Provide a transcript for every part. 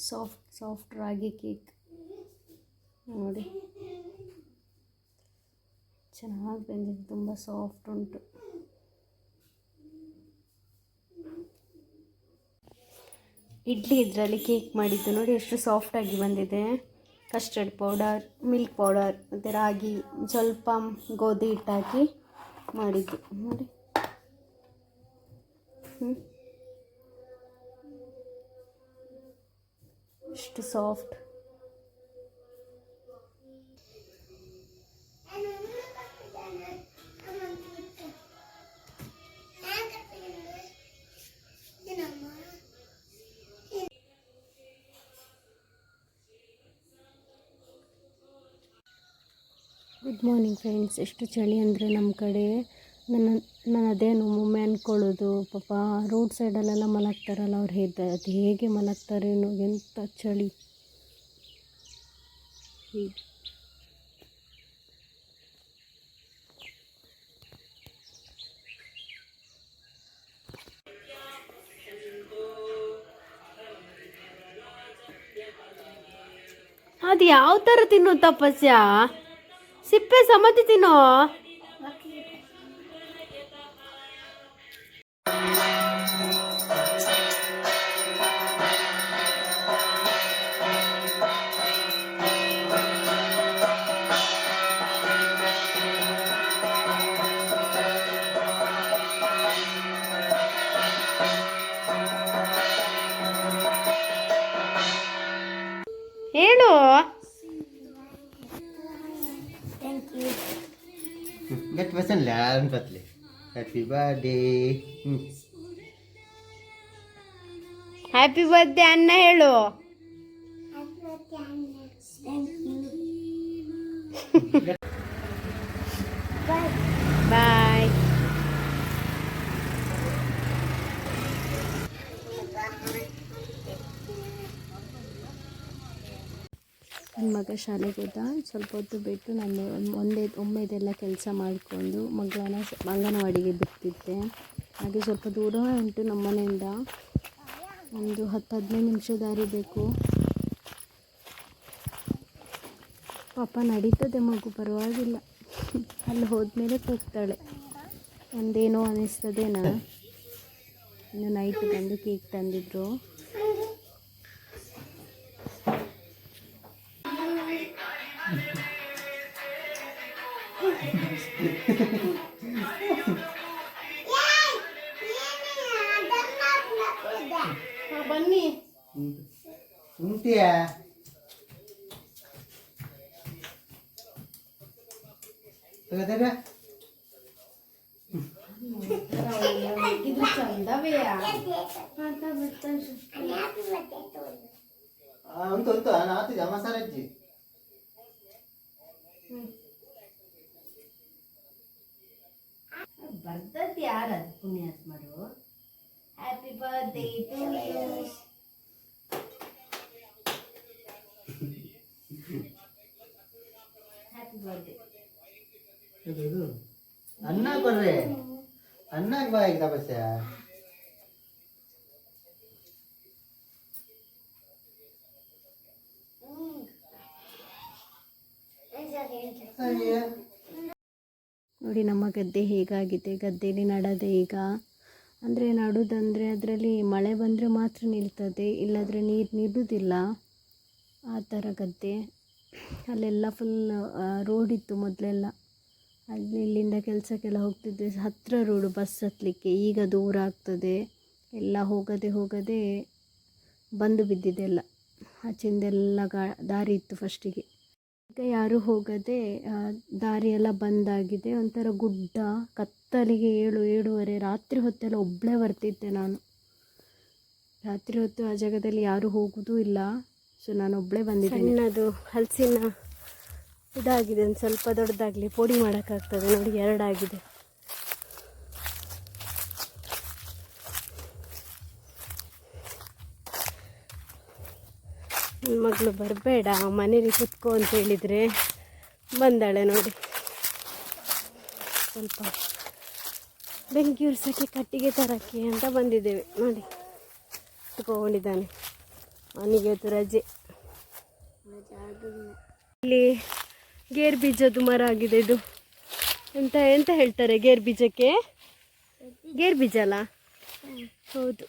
Soft soft ರಾಗಿ cake ನೋಡಿ, ಚೆನ್ನಾಗಿ ಬಂದಿದೆ, ತುಂಬ ಸಾಫ್ಟ್ ಉಂಟು. ಇಡ್ಲಿ ಇದರಲ್ಲಿ ಕೇಕ್ ಮಾಡಿದ್ದು ನೋಡಿ, ಎಷ್ಟು ಸಾಫ್ಟಾಗಿ ಬಂದಿದೆ. ಕಸ್ಟರ್ಡ್ ಪೌಡರ್, ಮಿಲ್ಕ್ ಪೌಡರ್ ಮತ್ತು ರಾಗಿ, ಸ್ವಲ್ಪ ಗೋಧಿ ಹಿಟ್ಟಾಕಿ ಮಾಡಿದ್ದು ನೋಡಿ. ಎಷ್ಟು ಸಾಫ್ಟ್. Good morning friends. ಎಷ್ಟು ಚಳಿ ಅಂದರೆ ನಮ್ಮ ಕಡೆ. ನಾನು ಅದೇನು ಒಮ್ಮೊಮ್ಮೆ ಅಂದ್ಕೊಳ್ಳೋದು, ಪಾಪ ರೋಡ್ ಸೈಡಲ್ಲೆಲ್ಲ ಮಲಗ್ತಾರಲ್ಲ, ಅವ್ರು ಅದು ಹೇಗೆ ಮಲಗ್ತಾರೇನೋ, ಎಂಥ ಚಳಿ. ಹೀಗೆ ಅದು ಯಾವ ಥರ ತಿನ್ನು ತಪಸ್ಯ? ಸಿಪ್ಪೆ ಸಮೇತ ತಿನ್ನೋ. ಹೇಳು. Get pesan lah, empat le. Happy birthday. Happy birthday ಅನ್ನ ಹೇಳು. ಬಾಯ್. ನನ್ನ ಮಗ ಶಾಲೆಗೆ ಹೋದ. ಸ್ವಲ್ಪ ಹೊತ್ತು ಬಿಟ್ಟು ನಾನು ಒಮ್ಮೆದೆಲ್ಲ ಕೆಲಸ ಮಾಡಿಕೊಂಡು ಮಗಳನ್ನ ಅಂಗನವಾಡಿಗೆ ಬಿಡ್ತಿದ್ದೆ. ಹಾಗೆ ಸ್ವಲ್ಪ ದೂರ ಉಂಟು ನಮ್ಮ ಮನೆಯಿಂದ, ಒಂದು 10-15 ನಿಮಿಷ ದಾರಿ ಬೇಕು. ಪಾಪ ನಡೀತದೆ ಮಗು, ಪರವಾಗಿಲ್ಲ. ಅಲ್ಲಿ ಹೋದ್ಮೇಲೆ ಕೂಗ್ತಾಳೆ. ಒಂದೇನೋ ಅನ್ನಿಸ್ತದೇನಾ. ಇನ್ನು ನೈಟ್ ಬಂದು ಕೇಕ್ ತಂದಿದ್ರು. ಬನ್ನಿ ಉಂಟಿಯಾ? ಇದು ಚಂದವೆಯಾ? ಉಂಟು ನಾತಿದ ಮಸಾಲಜ್ಜಿ. ಬರ್ತದೆ ಯಾರದು ಪುಣ್ಯಾತ್ಮರು. Happy birthday to you. Happy birthday. ಅನ್ನ ಕೊಡ್ರೆ, ಅನ್ನಕ್ಕೆ ಬಾಯಿಗೆ ತಪಸ್ಯ. ನೋಡಿ ನಮ್ಮ ಗದ್ದೆ ಹೇಗಾಗಿದೆ. ಗದ್ದೆಯಲ್ಲಿ ನಡದೆ ಈಗ ಅಂದರೆ ನಡೋದಂದರೆ ಅದರಲ್ಲಿ ಮಳೆ ಬಂದರೆ ಮಾತ್ರ ನಿಲ್ತದೆ, ಇಲ್ಲಾಂದರೆ ನೀರು ನಿಲ್ಲುವುದಿಲ್ಲ. ಆ ಥರ ಗದ್ದೆ. ಅಲ್ಲೆಲ್ಲ ಫುಲ್ ರೋಡ್ ಇತ್ತು ಮೊದಲೆಲ್ಲ. ಅಲ್ಲಿ ಇಲ್ಲಿಂದ ಕೆಲಸಕ್ಕೆಲ್ಲ ಹೋಗ್ತಿದ್ದೆ, ಹತ್ತಿರ ರೋಡು ಬಸ್ ಹತ್ತಲಿಕ್ಕೆ. ಈಗ ದೂರ ಆಗ್ತದೆ, ಎಲ್ಲ ಹೋಗದೆ ಬಂದು ಬಿದ್ದಿದೆಲ್ಲ. ಆಚಿಂದೆಲ್ಲ ದಾರಿ ಇತ್ತು ಫಸ್ಟಿಗೆ. ಈಗ ಯಾರೂ ಹೋಗದೆ ದಾರಿಯೆಲ್ಲ ಬಂದಾಗಿದೆ. ಒಂಥರ ಗುಡ್ಡ, ಕತ್ತಲಿಗೆ 7-7:30 ರಾತ್ರಿ ಹೊತ್ತೆಲ್ಲ ಒಬ್ಬಳೇ ಬರ್ತಿದ್ದೆ ನಾನು. ರಾತ್ರಿ ಹೊತ್ತು ಆ ಜಾಗದಲ್ಲಿ ಯಾರೂ ಹೋಗೋದೂ ಇಲ್ಲ. ಸೊ ನಾನು ಒಬ್ಬಳೇ ಬಂದಿದ್ದೇನೆ. ಸಣ್ಣದು ಹಲಸಿನ ಇದಾಗಿದೆ, ಒಂದು ಸ್ವಲ್ಪ ದೊಡ್ಡದಾಗಲಿ ಪುಡಿ ಮಾಡೋಕ್ಕಾಗ್ತದೆ. ನೋಡಿ 2 ಆಗಿದೆ. ನನ್ನ ಮಗಳು ಬರಬೇಡ ಮನೇಲಿ ಕುತ್ಕೋ ಅಂತ ಹೇಳಿದರೆ ಬಂದಾಳೆ ನೋಡಿ. ಸ್ವಲ್ಪ ಬೆಂಕಿ ಉರ್ಸೋಕ್ಕೆ ಕಟ್ಟಿಗೆ ತರೋಕ್ಕೆ ಅಂತ ಬಂದಿದ್ದೇವೆ ನೋಡಿ. ಕುತ್ಕೊಂಡಿದ್ದಾನೆ. ಅವನಿಗೆ ಇವತ್ತು ರಜೆ. ಇಲ್ಲಿ ಗೇರು ಬೀಜದ್ದು ಮರ ಆಗಿದೆ ಇದು. ಎಂತ ಎಂತ ಹೇಳ್ತಾರೆ ಗೇರು ಬೀಜಕ್ಕೆ? ಗೇರು ಬೀಜ ಅಲ್ಲ? ಹೌದು.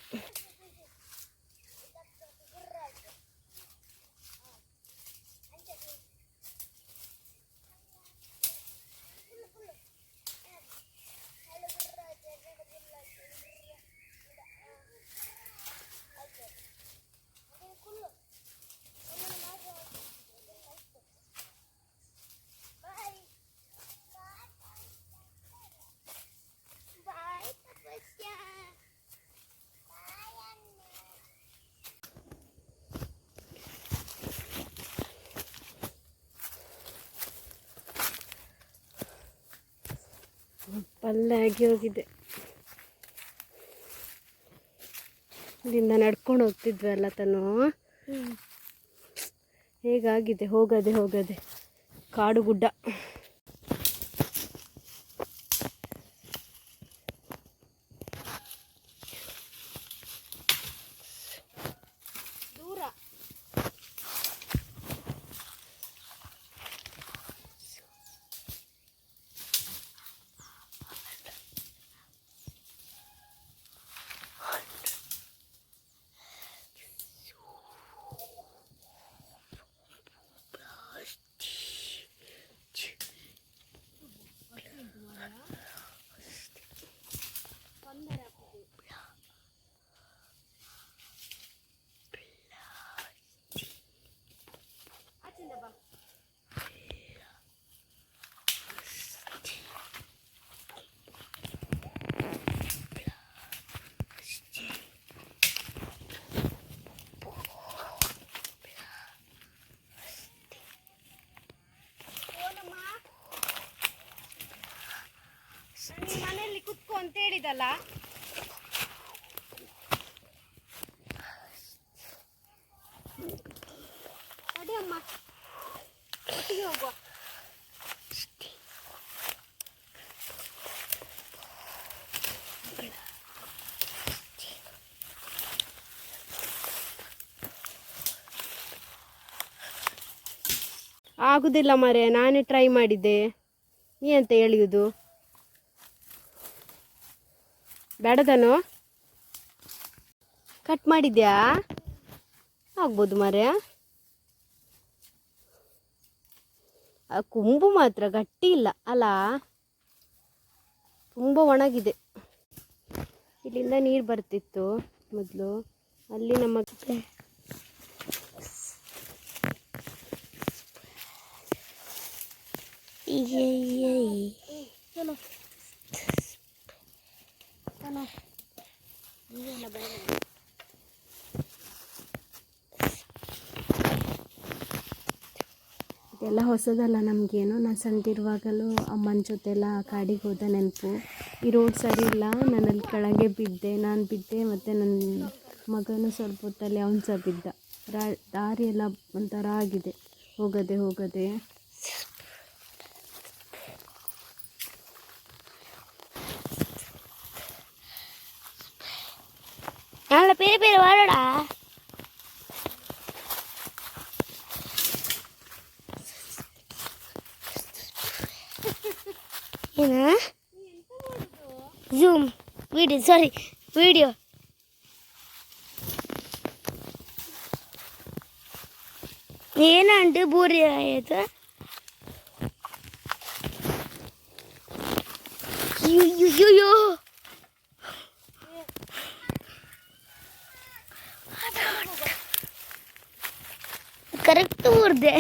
ಪಲ್ಲೆ ಆಗಿ ಹೋಗಿದೆ. ಇಲ್ಲಿಂದ ನಡ್ಕೊಂಡು ಹೋಗ್ತಿದ್ವಿ ಅಲ್ಲ ತನು, ಹೇಗಾಗಿದೆ ಹೋಗದೆ ಕಾಡು ಗುಡ್ಡ. ದೂರ ಮನೆಯಲ್ಲಿ ಕುತ್ಕೊ ಅಂತ ಹೇಳಿದಲ್ಲ. ಅದೇ ಅಮ್ಮ ಒಟ್ಟಿಗೆ ಹೋಗುವ. ಆಗುದಿಲ್ಲ ಮಾರೆ, ನಾನೇ ಟ್ರೈ ಮಾಡಿದ್ದೆ. ನೀ ಅಂತ ಹೇಳಿಯುದು? ಬೇಡದನು ಕಟ್ ಮಾಡಿದ್ಯಾ? ಆಗ್ಬೋದು ಮಾರೆ. ಆ ಕೊಂಬು ಮಾತ್ರ ಗಟ್ಟಿ ಇಲ್ಲ ಅಲ್ಲ, ತುಂಬ ಒಣಗಿದೆ. ಇಲ್ಲಿಂದ ನೀರು ಬರ್ತಿತ್ತು ಮೊದಲು, ಅಲ್ಲಿ ನಮ್ಮ ಚಲೋ ಇದೆಲ್ಲ ಹೊಸದಲ್ಲ ನಮಗೇನು. ನಾನು ಸಣ್ಣದಿರುವಾಗಲೂ ಅಮ್ಮನ ಜೊತೆಲ್ಲ ಕಾಡಿಗೆ ಹೋದ ನೆನಪು. ಈ ರೋಡ್ ಸರಿ ಇಲ್ಲ, ನಾನಲ್ಲಿ ಕೆಳಗೆ ಬಿದ್ದೆ, ನಾನು ಬಿದ್ದೆ ಮತ್ತು ನನ್ನ ಮಗನೂ ಸ್ವಲ್ಪ ಹೊತ್ತಲ್ಲಿ ಅವನು ಸಹ ಬಿದ್ದ. ದಾರಿ ಎಲ್ಲ ಒಂಥರ ಆಗಿದೆ ಹೋಗದೆ. நல்ல பெரிய பெரிய வாழடா. ஏன்னா ஜூம் வீடியோ ಏನಂಟು ಬೂರಿ ಆಯ್ತು. ಅಯ್ಯೋ ಕರೆಕ್ಟ್ ಊರ್ದೆ.